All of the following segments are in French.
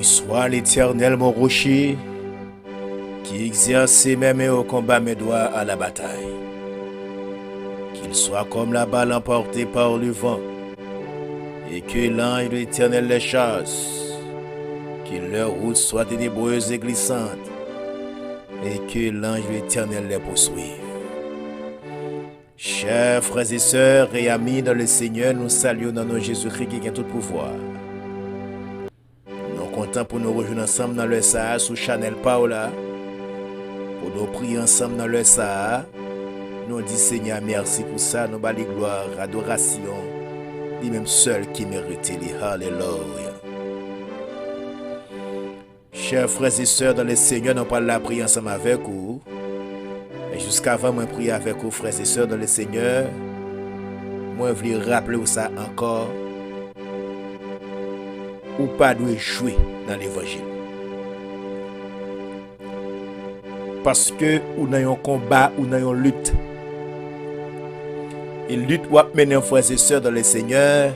Il soit l'Éternel mon rocher, qui exerce mes mains au combat, mes doigts à la bataille. Qu'il soit comme la balle emportée par le vent, et que l'ange de l'Éternel les chasse. Que leur route soit ténébreuse et glissante, et que l'ange de l'Éternel les poursuive. Chers frères et sœurs et amis dans le Seigneur, nous saluons dans notre Jésus-Christ qui a tout pouvoir. Nous sommes contents pour nous rejoindre ensemble dans le Sahara sous Chanel Paola. Pour nous prier ensemble dans le Sahara. Nous disons Seigneur merci pour ça. Nous bâlons gloire, adoration. Lui-même seul qui mérite les Alléluia. Chers frères et sœurs dans le Seigneur, nous parlons la prière ensemble avec vous. Et jusqu'avant, moi prier avec vous, frères et sœurs dans le Seigneur. Moi, je voulais rappeler ça encore. Ou pas de jouer dans l'évangile. Parce que nous avons un combat, nous avons une lutte. Et lutte ou mener frères et sœurs dans le Seigneur,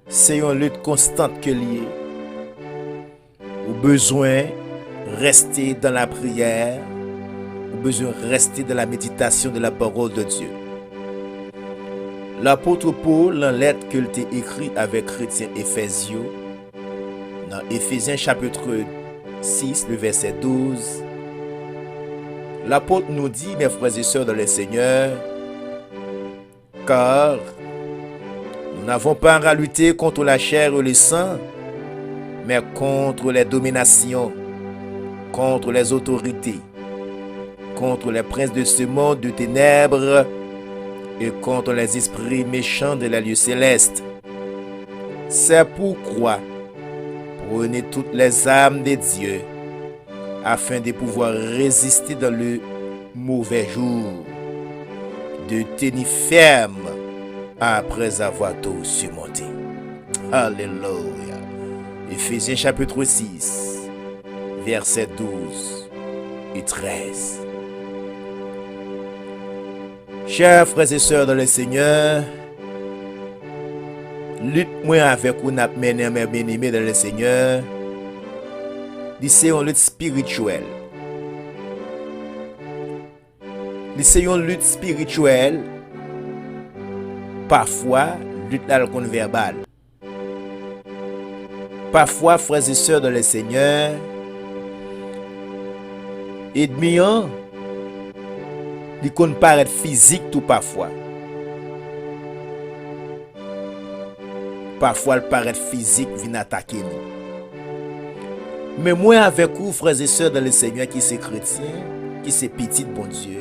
c'est une lutte constante que liée. Ou besoin de rester dans la prière, ou besoin de rester dans la méditation de la parole de Dieu. L'apôtre Paul, dans la lettre qu'il a écrite avec chrétiens Éphésiens, dans Éphésiens chapitre 6, le verset 12, l'apôtre nous dit, mes frères et sœurs dans le Seigneur, car nous n'avons pas à lutter contre la chair et le sang, mais contre les dominations, contre les autorités, contre les princes de ce monde de ténèbres et contre les esprits méchants de la lieu céleste. C'est pourquoi prenez toutes les âmes de Dieu afin de pouvoir résister dans le mauvais jour, de tenir ferme après avoir tout surmonté. Alléluia. Éphésiens chapitre 6, versets 12 et 13. Chers frères et sœurs dans le Seigneur, lutte-moi avec vous, n'a mené mes bien-aimés dans le Seigneur. C'est une lutte spirituelle. C'est une lutte spirituelle. Parfois, lutte dans le verbal. Parfois, frères et sœurs dans le Seigneur, ennemi, il peut paraître physique tout parfois. Parfois, il paraît physique vient attaquer nous. Mais moi avec vous, frères et sœurs dans le Seigneur, qui c'est chrétien, qui c'est petit bon Dieu,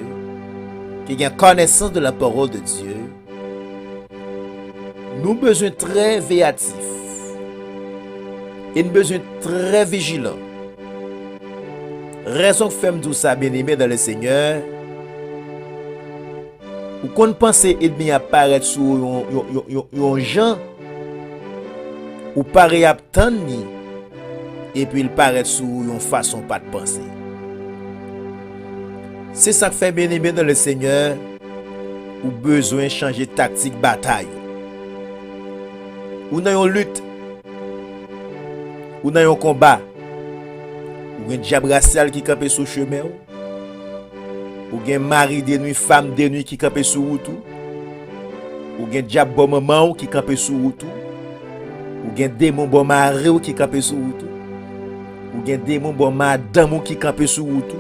qui a connaissance de la parole de Dieu, nous avons besoin très véatifs. Et nous avons besoin très vigilants. Raison que femme tout ça, bien-aimé dans le Seigneur, ou qu'on pense ennemi apparaître sur un gens, ou paraît attendre, et puis il paraît sur une façon pas de penser. C'est ça que fait bien-aimé dans le Seigneur, ou besoin de changer tactique bataille. Ou dans une lutte, ou dans un combat, ou un diable racial qui campe sur le chemin, ou un mari de nuit, femme de nuit qui campe sur route, ou un diable bon maman qui campe sur route, ou un démon bon mari qui campe sur route, ou un démon bon madame qui campe sur route,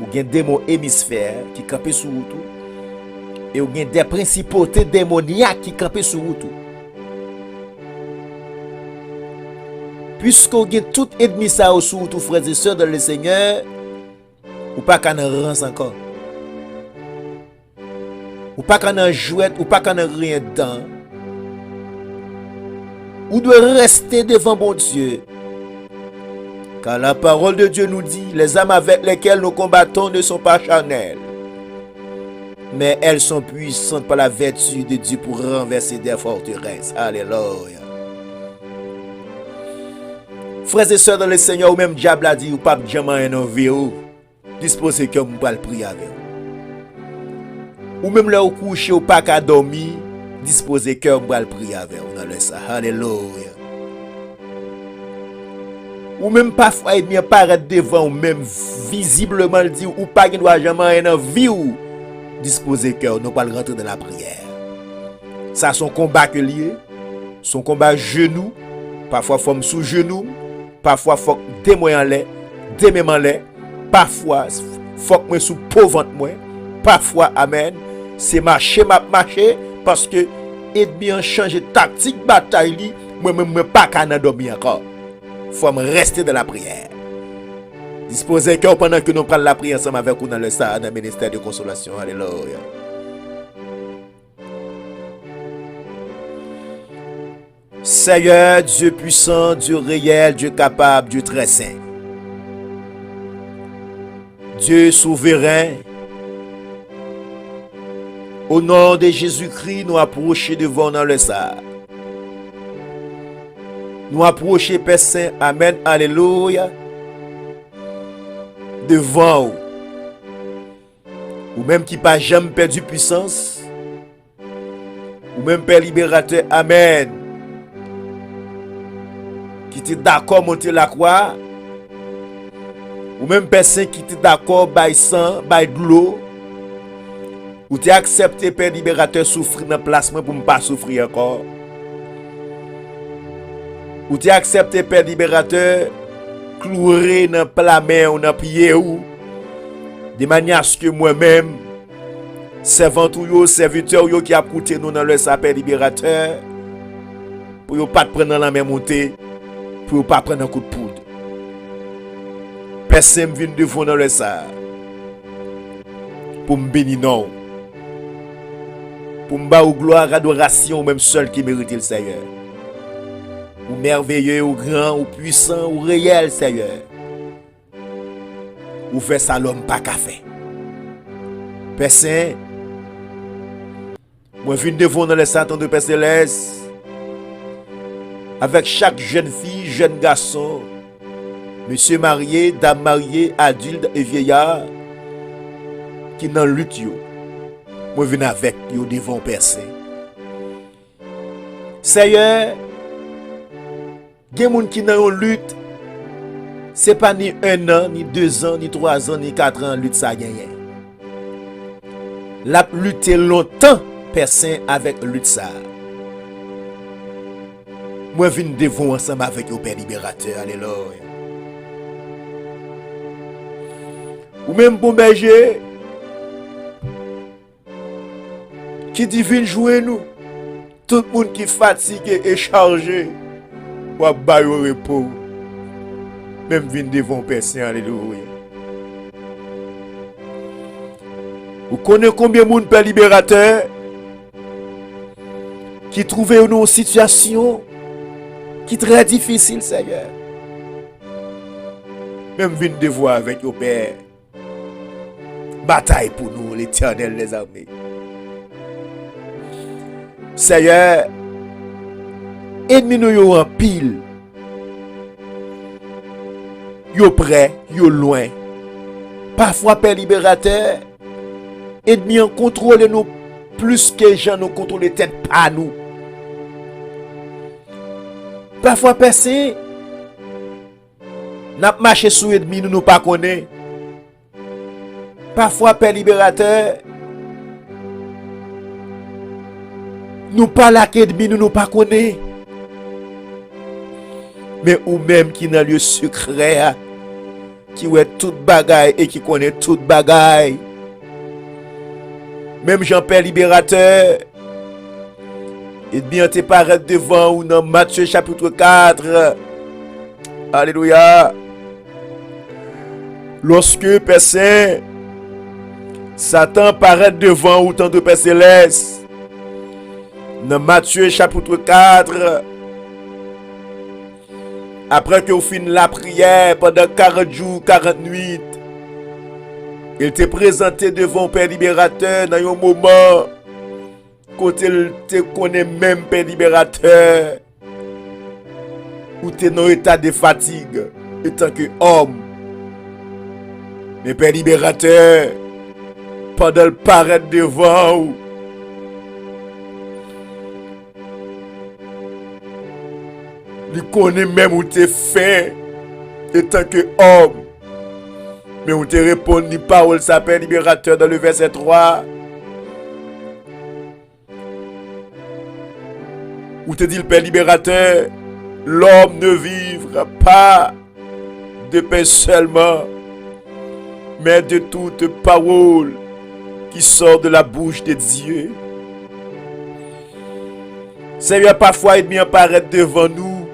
ou un démon hémisphère qui campe sur route, et ou un des principautés démoniaques qui campe sur route. Puisque vous avez tout ennemi ça sous tous frères et sœurs dans le Seigneur, ou pas qu'en rance encore. Ou pas qu'en jouet, ou pas qu'en rien dedans. Ou doit rester devant bon Dieu. Car la parole de Dieu nous dit, les âmes avec lesquelles nous combattons ne sont pas charnelles, mais elles sont puissantes par la vertu de Dieu pour renverser des forteresses. Alléluia. Frères et sœurs dans le Seigneur, ou même diable a dit, ou pas jamais un environ, disposez que vous pouvez prier avec vous. Ou même là au coucher, ou pas qu'à dormir, disposez que vous pouvez prier avec vous dans le Sahara. Alléluia. ou même parfois il vient paraître devant ou même visiblement dit ou pas qu'il doit jamais en vie ou disposer cœur, nous pas rentrer dans la prière. Ça son combat que lié, son combat genou, parfois forme sous genou, parfois faut des moyens là, des mêmes là, parfois faut que moi sous pauvre moi, parfois amen, c'est marcher parce que ennemi a changé tactique bataille, moi même pas qu'à dormir encore. Faut me rester dans la prière. Disposez cœur pendant que nous prenons la prière ensemble avec vous dans le ministère de consolation. Alléluia. Seigneur, Dieu puissant, Dieu réel, Dieu capable, Dieu très saint. Dieu souverain. Au nom de Jésus-Christ, nous approchons devant dans le ça. Nous approchons, Père Saint, Amen, Alléluia, devant vous. Ou même qui pas jamais perdu puissance. Ou même Père libérateur, Amen. Qui était d'accord monter la croix. Ou même Père Saint qui était d'accord bail sang, bail de l'eau. Ou tu accepté Père libérateur souffrir dans place pour ne pas souffrir encore. Ou tu accepté Père libérateur clouer dans la main ou dans pied ou de manière à ce que moi-même servant ou serviteur qui a coûté nous dans le Père libérateur pour ne pas prendre dans la main montée pour ne pas prendre un coup de poudre. Personne vient devant dans le ça pour me bénir non. Pour me battre gloire, adoration, même seul qui mérite le Seigneur. Ou merveilleux, ou grand, ou puissant, ou réel, Seigneur. Ou fait ça l'homme pas qu'à faire. Père Saint, moi je viens devant dans le Satan de Père Céleste, avec chaque jeune fille, jeune garçon, monsieur marié, dame mariée, adulte et vieillard, qui dans lutte yo. Moi je viens avec yo devant Père Saint. Seigneur, il y a des gens qui dans une lutte, ce n'est pas ni 1 an, ni 2 ans, ni 3 ans, ni 4 ans, lutte ça gagne. La lutte longtemps, personne avec lutte ça. Moi, je viens devant ensemble avec le Père libérateur, alléluia. Ou même bon berger, qui dit viens jouer nous, tout le monde qui est fatigué et chargé. Ou à bailler au repos. Même vin devant Père Saint, alléluia. Vous connaissez combien de monde Père libérateur qui trouvait une situation qui est très difficile, Seigneur. Même vin devant avec au Père. Bataille pour nous, l'Éternel des armées. Seigneur, ennemi nous yo en pile. Yo près, yo loin. Parfois, Père libérateur, ennemi en contrôle nous plus que gens nous contrôlent tête pas nous. Parfois, Père Saint, n'a marché sous ennemi nous pas connaît. Parfois, Père libérateur, nous pas la ennemi nous pas connaît. Mais ou même qui dans lieu secret, qui voit toute bagaille et qui connaît toute bagaille. Même Jean-Père libérateur, et bien te paraître devant ou dans Matthieu chapitre 4. Alléluia. Lorsque Père Saint, Satan paraît devant ou tant de Père Céleste, dans Matthieu chapitre 4, après que vous finissez la prière pendant 40 jours, 40 nuits, il te présenté devant Père libérateur dans un moment quand il te connaît même Père libérateur, où tu es dans un état de fatigue, étant que homme. Mais Père libérateur, pendant le paraître devant vous, il connaît même où tu es fait Et tant que homme, mais on te répond, ni parole, ça Père libérateur, dans le verset 3. Où te dit le Père libérateur, l'homme ne vivra pas de pain seulement, mais de toute parole qui sort de la bouche de Dieu. Seigneur, parfois ennemi apparaît devant nous.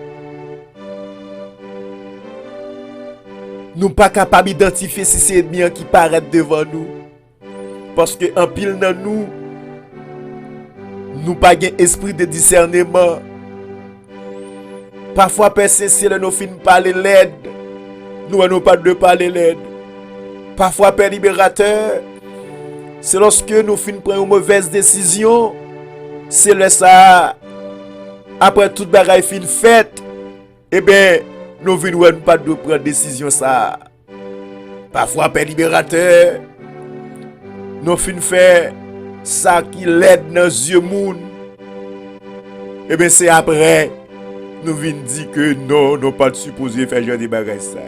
Nous pas capables d'identifier si c'est ennemi qui paraît devant nous. Parce que en pile dans nous pas gain esprit de discernement. Parfois personne si nous fin parler l'aide. Nous n'avons pas de parler l'aide. Parfois Père libérateur, c'est lorsque nous fin prendre une mauvaise décision, c'est le ça. Après toute bagaille fin faite, eh bien nous venons pas de prendre décision ça. Parfois Père libérateur, nous fin fait ça qui l'aide dans les yeux moun. Et bien c'est après nous venons dire que non, nous pas supposé faire genre des bagages ça.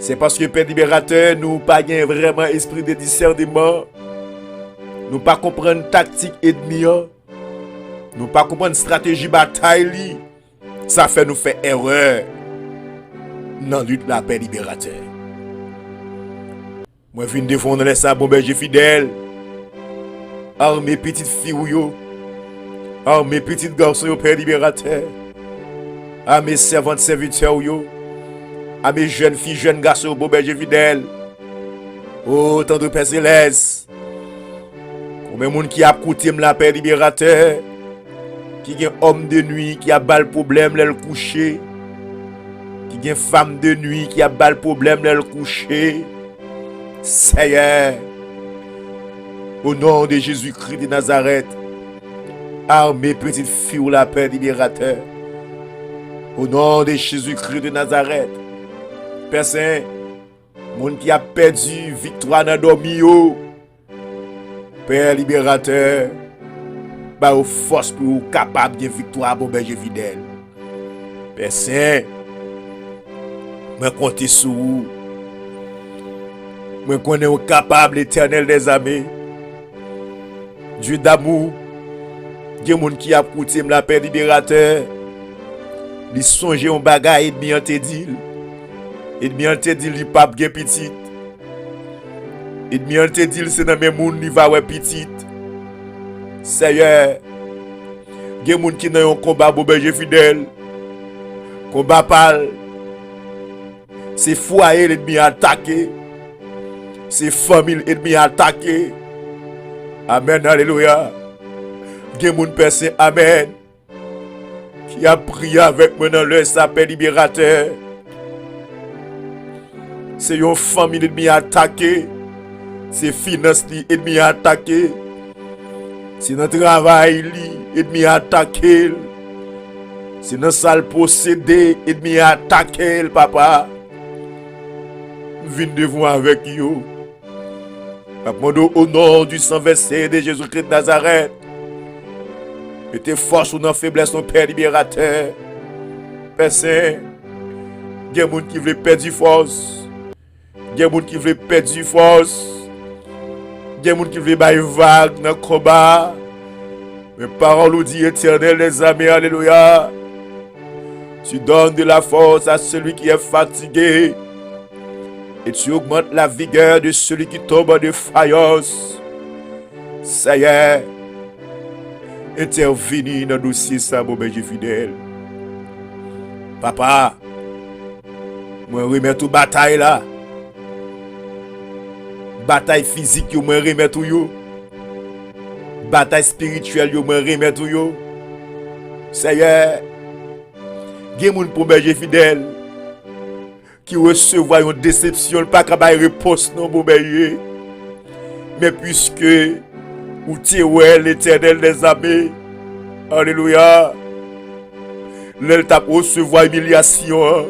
C'est parce que Père libérateur nous pas gain vraiment esprit de discernement. Nous pas comprendre tactique ennemi. Nous pas comprendre stratégie bataille. Ça fait nous faire erreur dans la lutte la Père libérateur. Moi viens défendre les sabons berger fidèles. Armés petites filles yo. Armés petites garçons yo Père libérateur. À mes servantes serviteurs yo. À mes jeunes filles, jeunes garçons beau berger fidèles. Oh tant de Père céleste. Combien de monde qui a écouté la Père libérateur. Qui est homme de nuit qui a bal problème le coucher. Qui est femme de nuit qui a bal problème le coucher. Seigneur, au nom de Jésus-Christ de Nazareth, armez petite fille ou la Père libérateur. Au nom de Jésus-Christ de Nazareth, Père Saint, monde qui a perdu victoire dans dormi, Père libérateur, bah aux forces pour capable de victoire pour berger fidèle. Père Saint, moi compte sur vous. Moi connais au capable éternel des armées. Dieu d'amour. Dieu monde qui a écouté la Père libérateur. Il songe un bagage ennemi en te dit. Ennemi en te dit il pas bien petit. Ennemi en te dit c'est dans même monde il va ouais petit. Seigneur, gen moun qui dans un combat pour berger fidèle. Combat pâle. C'est foyer l'ennemi attaqué. C'est famille ennemi attaqué. Amen, alléluia. Gen moun personne, amen. Qui a prié avec moi dans le sapin libérateur. C'est une famille ennemi attaqué. C'est finance ennemi attaqué. C'est notre travail ennemi attaqué. C'est notre salle possédée ennemi attaqué, papa. Viens devant avec vous. Au nom du sang versé de Jésus-Christ de Nazareth. Mettez force ou non faiblesse, notre Père libérateur. Père Saint, il y a des gens qui veulent perdre force. Il y a des gens qui veulent perdre force. Il y a des gens qui veulent bailler vague dans le combat. Mais parole nous dit éternel les amis, alléluia. Tu donnes de la force à celui qui est fatigué. Et tu augmentes la vigueur de celui qui tombe en défaillance. Seigneur, intervenez dans le dossier ça, mon berger fidèle. Papa, moi remets tout bataille là. Bataille physique, yo moi remets tout yo. Bataille spirituelle, yo moi remets tout yo. Seigneur, gen moun pour berger fidèle. Qui recevoir une déception, pas qu'à bailler réponse non bon berger. Mais puisque ou tirer l'éternel des armées, alléluia, l'elle t'a recevoir humiliation,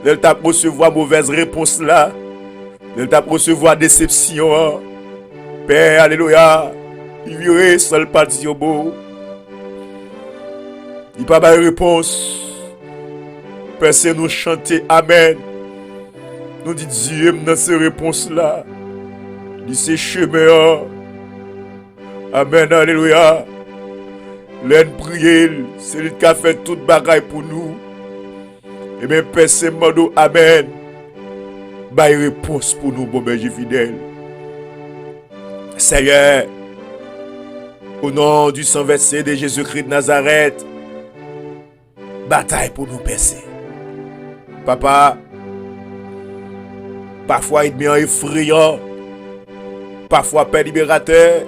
l'elle t'a recevoir mauvaise réponse là, l'elle t'a recevoir déception, Père, alléluia, il virait seul parti au beau, il pas bailler réponse. Père, nous chanter Amen. Nous dit Dieu dans ces réponses-là. Dit ces chemins. Amen, alléluia. L'en prier, c'est lui qui a fait toute bagaille pour nous. Et bien, Père, c'est mando Amen. Bah, réponse pour nous, bon berger fidèle. Seigneur, au nom du sang versé de Jésus-Christ de Nazareth, bataille pour nous percer. Papa, parfois ennemi effrayant, parfois Père libérateur,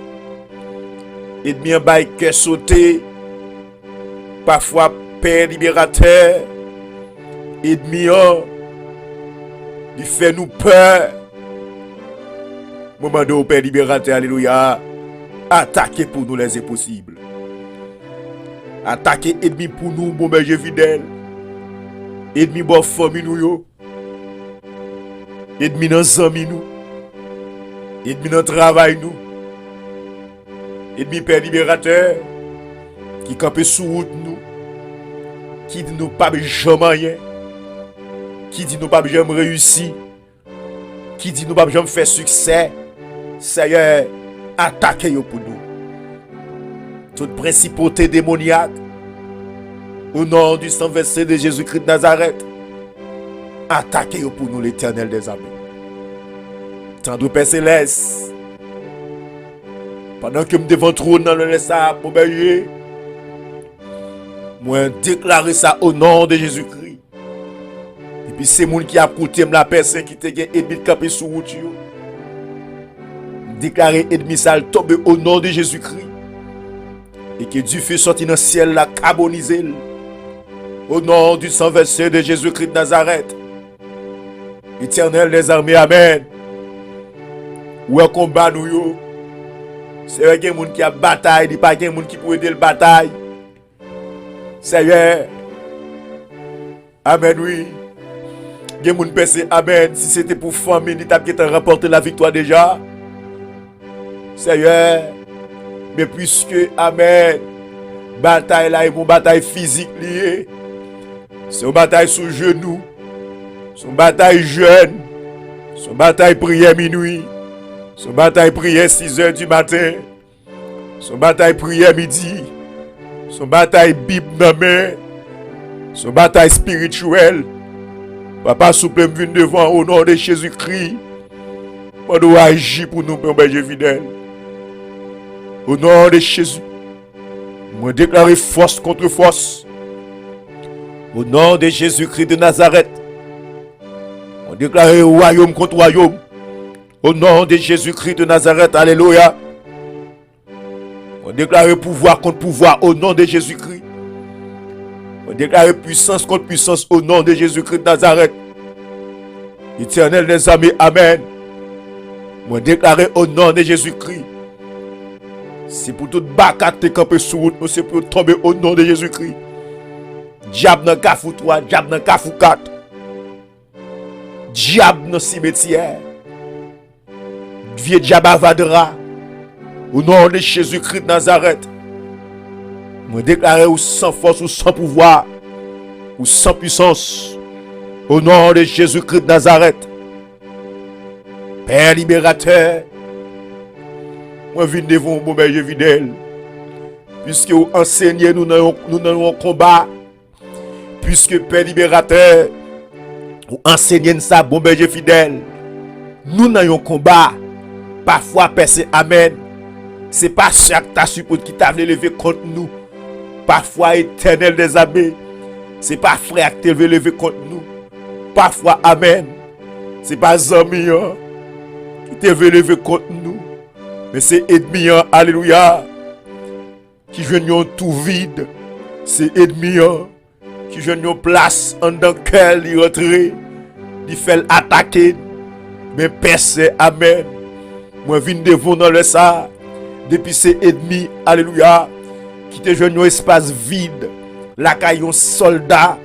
ennemi en bail cœur sauté, parfois Père libérateur, ennemi il fait nous peur. Moment de Père libérateur, alléluia, attaquez pour nous les impossibles. Attaquez ennemi pour nous, bon berger fidèle. Ennemi bon famille nous yo. Ennemi dans amis nous. Ennemi dans travail nous. Ennemi Père libérateur qui campe sous route nous. Qui dit nous pas jamais rien. Qui dit nous pas jamais réussir. Qui dit nous pas jamais faire succès. Seigneur, attaquez pour nous. Toute principauté démoniaque, au nom du sang versé de Jésus-Christ de Nazareth, attaquez pour nous l'Éternel des armées. Tendre Père Céleste, pendant que je me devant trône dans le laissard, mon berger, moi déclarer ça au nom de Jésus-Christ. Et puis c'est moun qui a coûté la personne qui te gagne ennemi de camper sous route. Déclarer ennemi ça tomber au nom de Jésus-Christ. Et que Dieu fait sortir dans le ciel la carboniser. Au nom du sang versé de Jésus-Christ de Nazareth. Éternel des armées, Amen. Ou un combat nous yo. C'est vrai qu'il y a des gens qui a bataille, il n'y a pas de gens qui peut aider la bataille. Seigneur. Amen, oui. Il y a des gens qui pensent, Amen. Si c'était pour famille, il t'a remporté la victoire déjà. Seigneur. Mais puisque, Amen, bataille là est une bataille physique liée. C'est une bataille sous genou. C'est une bataille jeune. C'est une bataille prière minuit. C'est une bataille prière 6 heures du matin. C'est une bataille prière midi. C'est une bataille Bible dans la main. C'est une bataille spirituelle. Papa, souple me vient devant au nom de Jésus-Christ. On doit agir pour nous, mon berger fidèle. Au nom de Jésus, moi déclarer force contre force. Au nom de Jésus-Christ de Nazareth, on déclarer royaume contre royaume. Au nom de Jésus-Christ de Nazareth, alléluia. On déclarer pouvoir contre pouvoir au nom de Jésus-Christ. On déclarer puissance contre puissance au nom de Jésus-Christ de Nazareth. Éternel des armées, Amen. On déclarer au nom de Jésus-Christ. C'est pour toute bacate qui campe sur route, c'est pour tomber au nom de Jésus-Christ. Diable dans kafou 3, diable dans kafou 4. Diable dans cimetière. Vieux diable avadera. Au nom de Jésus-Christ de Nazareth. Je déclare ou sans force ou sans pouvoir ou sans puissance. Au nom de Jésus-Christ de Nazareth. Père libérateur. Moi, je viens devant mon berger fidèle. Puisque vous enseignez nous dans un combat. Puisque Père libérateur, vous enseignez ça, bon berger fidèle. Nous dans un combat. Parfois, Père, c'est Amen. C'est pas chaque ta suppose qui t'a levé contre nous. Parfois, Éternel des armées. C'est pas frère qui t'a levé contre nous. Parfois, Amen. C'est pas ami qui t'a levé contre nous. Mais c'est ennemi, alléluia, qui viennent tout vide. C'est ennemi qui viennent place en dans lequel il rentre, il fait attaquer. Mais personne, Amen. Moi, je viens devant dans le ça. Depuis ces ennemis, alléluia, qui te viennent un espace vide. La caillon soldat,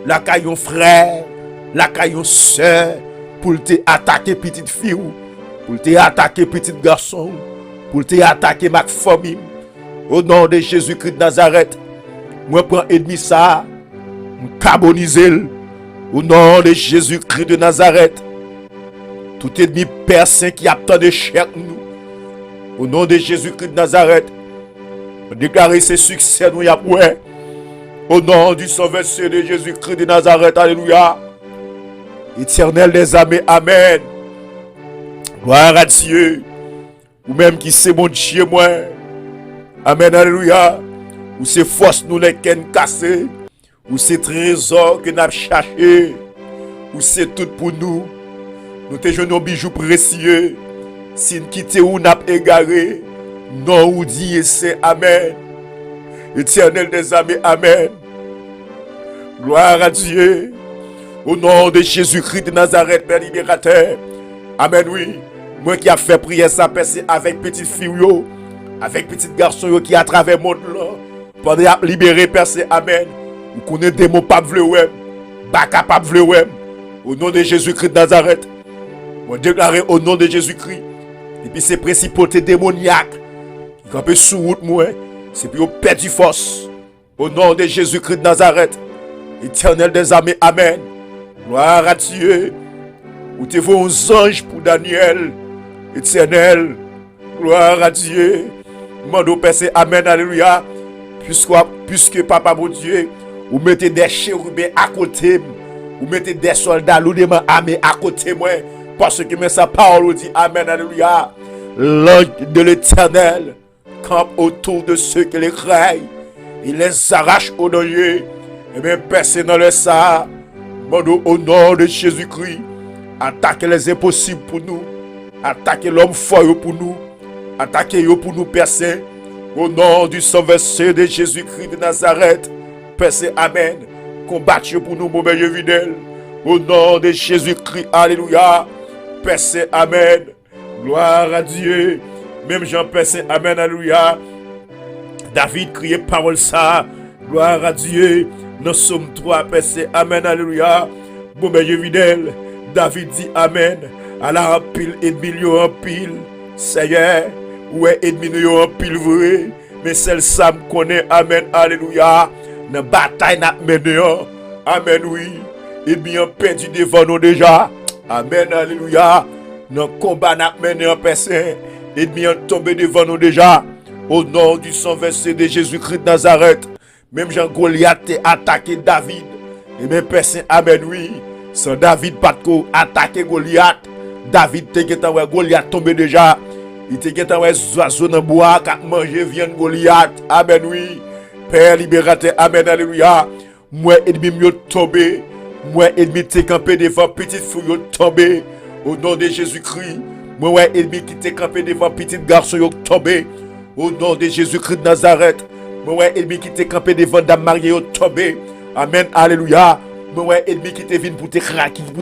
la caillon frère, la caillon soeur, pour te attaquer petite fille. Pour te attaquer petit garçon, pour te attaquer ma famille, au nom de Jésus-Christ de Nazareth, moi prends ennemi ça, me carboniser Au nom de Jésus-Christ de Nazareth, tout ennemi Père Saint qui attend de chair nous. Au nom de Jésus-Christ de Nazareth, déclarer ce succès nous y a. Au nom du Sauveur de Jésus-Christ de Nazareth, alléluia. Éternel des armées, amen. Gloire à Dieu. Ou même qui c'est mon Dieu, moi. Amen, alléluia. Ou c'est force nous les ken cassés. Ou c'est trésor que nous avons cherché. Ou c'est tout pour nous. Nous te jouons nos bijoux précieux. Si nous quittons ou nous avons égaré. Non ou dit c'est amen. Éternel des armées, amen. Gloire à Dieu. Au nom de Jésus-Christ de Nazareth, Père libérateur. Amen, oui. Moi qui a fait prier ça, percer avec petite fille, avec petit garçon qui a travers le monde là. Pendant à libérer, percer, amen. Vous connaissez des mots pas vle wem. Baka pas vle wem. Au nom de Jésus-Christ de Nazareth. Moi déclarer au nom de Jésus-Christ. Et puis ces principautés démoniaques qui campent sous route, moi. C'est puis au perdu force. Au nom de Jésus-Christ de Nazareth. Éternel des armées, amen. Gloire à Dieu. Ou te vos anges pour Daniel. Éternel. Gloire à Dieu. Mando percé, amen, alléluia. Puisque papa mon Dieu, ou mettez des chérubins à côté. Ou mettez des soldats lourdement armés à côté moi. Parce que sa parole dit, amen, alléluia. L'ange de l'Éternel campe autour de ceux qui les craignent. Il les arrache au danger. Et bien percé dans le sang. Mando au nom de Jésus-Christ. Attaquez les impossibles pour nous. Attaquez l'homme fort pour nous. Attaquez pour nous, Père Saint. Au nom du Sauveur de Jésus-Christ de Nazareth. Père Saint, amen. Combattez pour nous, mon meilleur fidèle. Au nom de Jésus-Christ, alléluia. Père Saint, amen. Gloire à Dieu. Même Jean, Père Saint, amen, alléluia. David criait parole ça. Gloire à Dieu. Nous sommes 3, Père Saint, amen, alléluia. Mon meilleur fidèle. David dit amen. Allah en pile et million en pile. Seigneur, ouais, ennemi nous en pile vrai. Mais celle-là me connaît, amen, alléluia. Dans la bataille, nous menons. Amen, oui. Ennemi en perdu devant nous déjà. Amen, alléluia. Dans le combat, nous menons en personne. Ennemi en tombé devant nous déjà. Au nom du sang versé de Jésus-Christ de Nazareth. Même Jean Goliath a attaqué David. Et même personne, amen, oui. Sans David pas de attaquer Goliath. David te getan ouais Goliath tombé déjà. Il te getan ouais oiseau dans bois qu'a manger viande Goliath. Amen oui. Père libérateur, amen alléluia. Moi ennemi mieux tombé. Moi ennemi te campé devant petite fille tombé. Au nom de Jésus-Christ. Moi ouais ennemi qui te campé devant petit garçon tombé. Au nom de Jésus-Christ de Nazareth. Moi ouais ennemi qui te campé devant dame mariée tombé. Amen alléluia. Moi ennemi qui te venu pour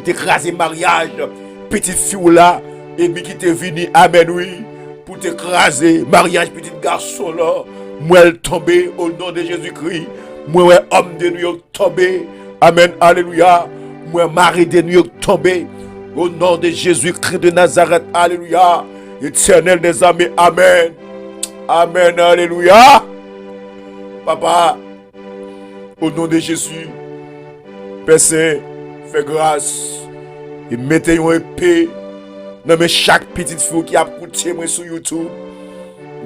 t'écraser mariage. Petite fille là, ennemi qui te venu, amen oui, pour t'écraser mariage petit garçon là. Moi elle tombé au nom de Jésus-Christ. Moi homme de New York tombé. Amen, alléluia. Moi mari de New York tombé. Au nom de Jésus-Christ de Nazareth, alléluia. Éternel des armées, amen. Amen, alléluia. Papa, au nom de Jésus, Père Saint, fais grâce. Et mettez une épée dans chaque petite fille qui a écouté moi sur YouTube.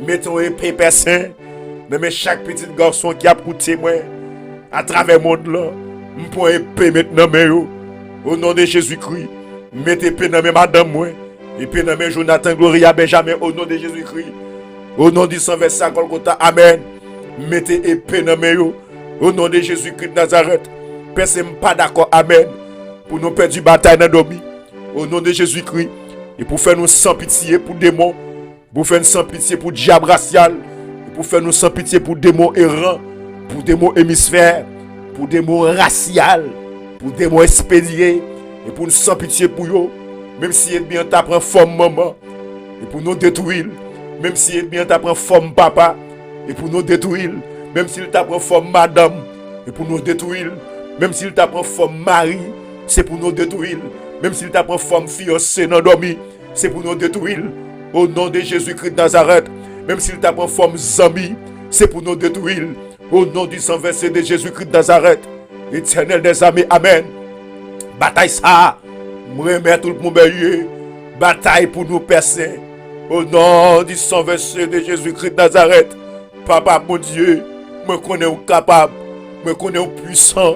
Mettez une épée, Père Saint, dans chaque petit garçon qui a écouté moi à travers le monde là. Je prends une épée maintenant, au nom de Jésus-Christ. Mettez épée dans madame moi. Épée dans Jonathan, Gloria, Benjamin, au nom de Jésus-Christ. Au nom du sang versé à Golgotha, amen. Mettez épée dans au nom de Jésus-Christ de Nazareth. Personne n'est pas d'accord, amen. Pour nous perdre du bataille dans le au nom de Jésus-Christ. Et pour faire nous sans pitié pour démons. Pour faire nous sans pitié pour diable racial. Et pour faire nous sans pitié pour démons errants. Pour démons hémisphères. Pour démons racial. Pour démons expédiés. Et pour nous sans pitié pour eux. Même si ennemi t'apprend forme maman. Et pour nous détruire. Même si ennemi t'apprend forme papa. Et pour nous détruire. Même s'il t'apprend forme madame. Et pour nous détruire. Même s'il t'apprend forme mari. C'est pour nous détruire. Même s'il t'apprend forme fiancée non dormi, c'est pour nous détruire. Au nom de Jésus-Christ de Nazareth. Même s'il t'apprend forme zombie, c'est pour nous détruire. Au nom du sang versé de Jésus-Christ de Nazareth. Éternel des armées, amen. Bataille ça, moi remettre tout le monde bélier. Bataille pour nous percer. Au nom du sang versé de Jésus-Christ de Nazareth. Papa, mon Dieu, me connais capable, me connais puissant,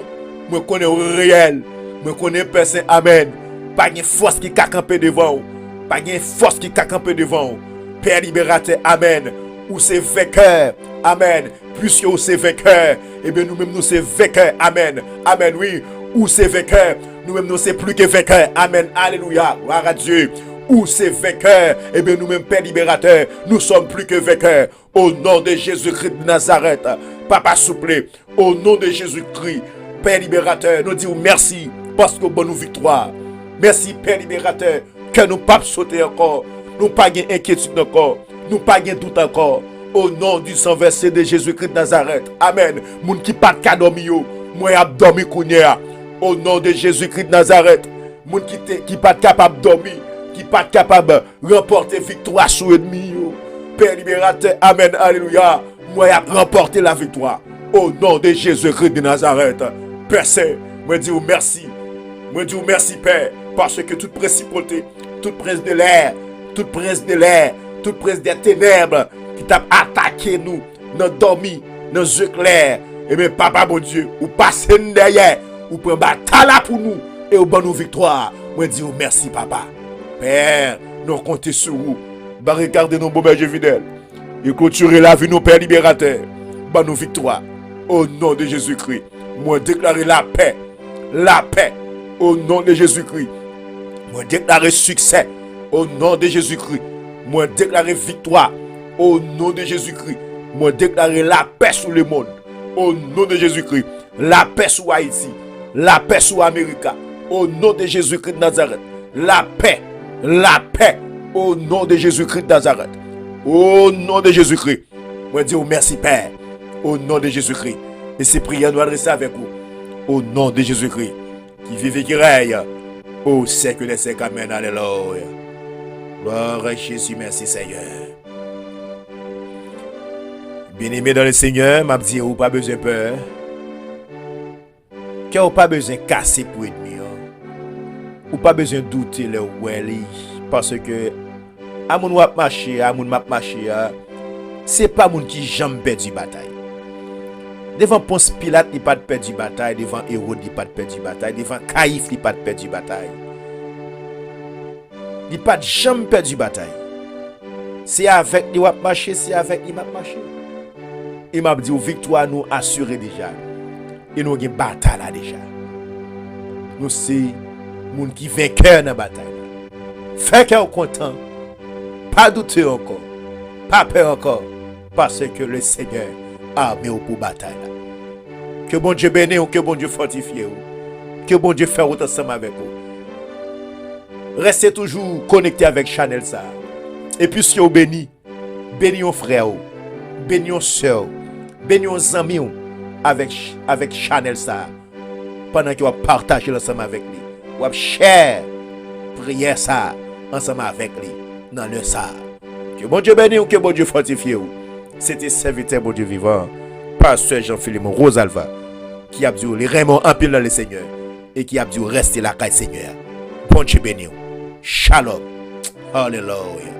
me connais réel, me connais personne. Amen. Pas de force qui a campé devant. Pas de force qui a campé devant. Père libérateur, amen. Ou c'est vainqueur, amen. Puisque vous c'est vainqueur, et bien nous-mêmes nous c'est vainqueur, amen. Amen, oui. Ou c'est vainqueur, nous-mêmes nous c'est plus que vainqueur, amen. Alléluia, gloire à Dieu. Ou c'est vainqueur, et bien nous-mêmes, Père libérateur, nous sommes plus que vainqueurs. Au nom de Jésus-Christ de Nazareth, Papa souple, au nom de Jésus-Christ, Père libérateur, nous disons merci parce que bonne victoire. Merci Père libérateur, que nous pas sauter encore, nous pas gain inquiétude encore, nous pas gain doute encore. Au nom du sang versé de Jésus-Christ de Nazareth, amen. Moun qui pas de dormi yo, moi a dormi kounya. Au nom de Jésus-Christ de Nazareth, moun qui pas capable dormir, qui pas capable de remporter victoire sur l'ennemi. Père libérateur, amen, alléluia. Moi, j'ai remporté la victoire. Au nom de Jésus-Christ de Nazareth. Père Saint, moi, je dis merci. Moi, je dis merci, Père, parce que toute principauté, toute prince de l'air, toute prince de l'air, toute prince des ténèbres qui t'a attaqué nous, dans dormi, dans les yeux clairs, et bien, Papa, mon Dieu, ou passez derrière, ou prenez bataille pour nous, et ou bonne victoire. Moi, je dis merci, Papa. Père, nous comptons sur vous. Barricadez nos beaux bergers fidèles. Et clôturer la vie, nos Pères libérateurs. Bonne victoire. Au nom de Jésus-Christ. Moi, déclarer la paix. La paix. Au nom de Jésus-Christ. Moi, déclarer succès. Au nom de Jésus-Christ. Moi, déclarer victoire. Au nom de Jésus-Christ. Moi, déclarer la paix sur le monde. Au nom de Jésus-Christ. La paix sur Haïti. La paix sur l'Amérique. Au nom de Jésus-Christ de Nazareth. La paix. La paix. Au nom de Jésus-Christ de Nazareth. Au nom de Jésus-Christ. Moi, je dis merci, Père. Au nom de Jésus-Christ. Et ces prières nous adressons avec vous. Au nom de Jésus-Christ. Qui vive et qui règne. Au siècle des siècles. Amen. Alléluia. Gloire à Jésus. Merci, Seigneur. Bien-aimé dans le Seigneur, m'a dit, ou pas besoin de peur. Qui n'a pas besoin de casser pour ennemi. Ou pas besoin de douter le weli. Parce que à mon wap marché, à mon map marché, c'est pas moun qui jamais perdu bataille. Devant Ponce Pilate, il pas perdu bataille, devant Hérode, il pas perdu bataille, devant Caïphe, il pas perdu bataille. Il pas jamais perdu bataille. C'est avec lui wap marché, c'est avec lui map marché. Il m'a dit victoire nous assurée déjà. Et nous avons bataille là déjà. Nous c'est moun qui vainqueur dans la bataille. Fait qu'on est content. Pas douter encore. Pas peur encore. Parce que le Seigneur a armé pour bataille. Que bon Dieu bénisse ou que bon Dieu fortifie ou. Que bon Dieu fasse autant ensemble avec vous. Restez toujours connectés avec Chanel ça. Et puis si vous béni, bénis vos frères, bénis vos soeurs, bénis vos amis avec Chanel ça. Pendant que vous partagez ensemble avec lui. Vous share prière ça ensemble avec lui dans le ça. Que bon Dieu bénisse ou que bon Dieu fortifie ou. C'était serviteur bon Dieu vivant, pasteur Jean-Philippe Rosalva, qui a dit les Raymond en pile dans le Seigneur et qui a dit rester la caille Seigneur. Bon Dieu bénisse. Shalom. Hallelujah.